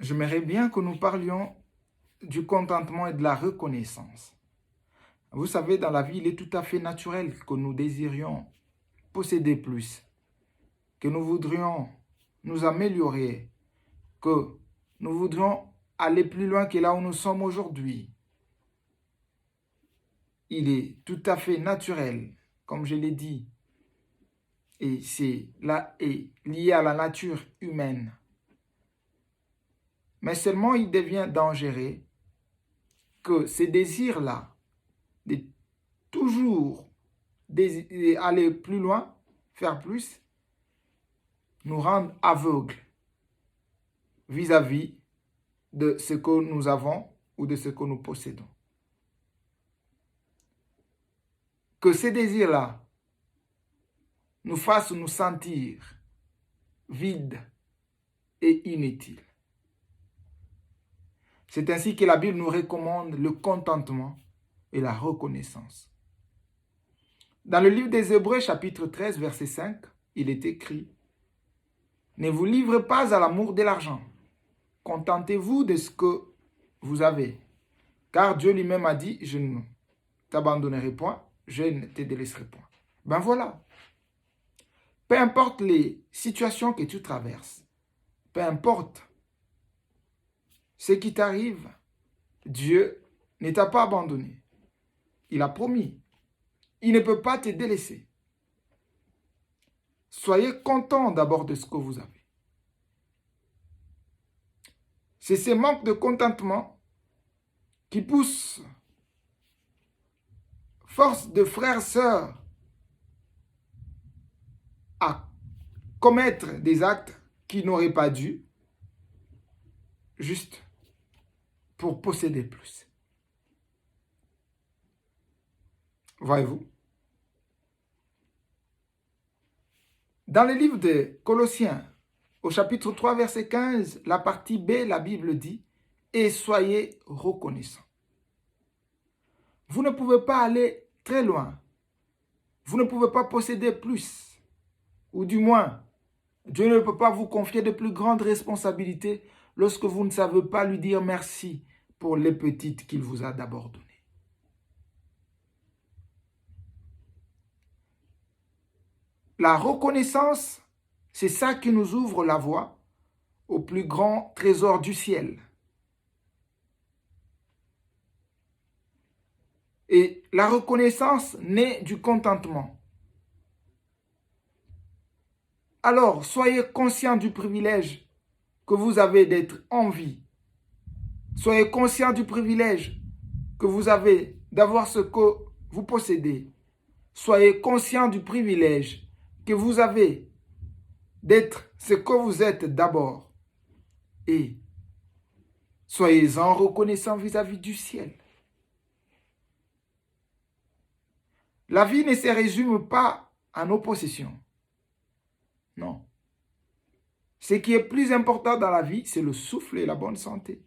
j'aimerais bien que nous parlions du contentement et de la reconnaissance. Vous savez, dans la vie, il est tout à fait naturel que nous désirions posséder plus, que nous voudrions nous améliorer, que nous voudrions aller plus loin que là où nous sommes aujourd'hui. Il est tout à fait naturel, comme je l'ai dit, et c'est là est lié à la nature humaine. Mais seulement il devient dangereux que ces désirs-là, de toujours aller plus loin, faire plus, nous rendent aveugles vis-à-vis de ce que nous avons ou de ce que nous possédons. Que ces désirs-là nous fassent nous sentir vides et inutiles. C'est ainsi que la Bible nous recommande le contentement et la reconnaissance. Dans le livre des Hébreux, chapitre 13, verset 5, il est écrit « Ne vous livrez pas à l'amour de l'argent. Contentez-vous de ce que vous avez. Car Dieu lui-même a dit, je ne t'abandonnerai point, je ne te délaisserai point. » Ben voilà. Peu importe les situations que tu traverses, peu importe ce qui t'arrive, Dieu ne t'a pas abandonné. Il a promis. Il ne peut pas te délaisser. Soyez contents d'abord de ce que vous avez. C'est ce manque de contentement qui pousse force de frères et sœurs à commettre des actes qui n'auraient pas dû, juste pour posséder plus. Voyez-vous? Dans le livre de Colossiens, au chapitre 3, verset 15, la partie B, la Bible dit « Et soyez reconnaissants ». Vous ne pouvez pas aller très loin. Vous ne pouvez pas posséder plus. Ou du moins, Dieu ne peut pas vous confier de plus grandes responsabilités lorsque vous ne savez pas lui dire merci pour les petites qu'il vous a d'abord données. La reconnaissance, c'est ça qui nous ouvre la voie au plus grand trésor du ciel. Et la reconnaissance naît du contentement. Alors, soyez conscients du privilège que vous avez d'être en vie. Soyez conscients du privilège que vous avez d'avoir ce que vous possédez. Soyez conscients du privilège que vous avez d'être ce que vous êtes d'abord. Et soyez-en reconnaissants vis-à-vis du ciel. La vie ne se résume pas à nos possessions. Non. Ce qui est plus important dans la vie, c'est le souffle et la bonne santé.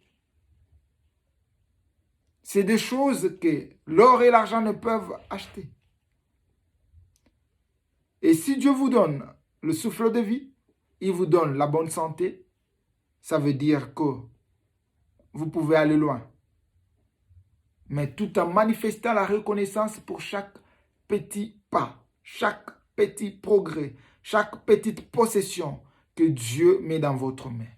C'est des choses que l'or et l'argent ne peuvent acheter. Et si Dieu vous donne le souffle de vie, il vous donne la bonne santé, ça veut dire que vous pouvez aller loin. Mais tout en manifestant la reconnaissance pour chaque petit pas, chaque petit progrès, chaque petite possession que Dieu met dans votre main.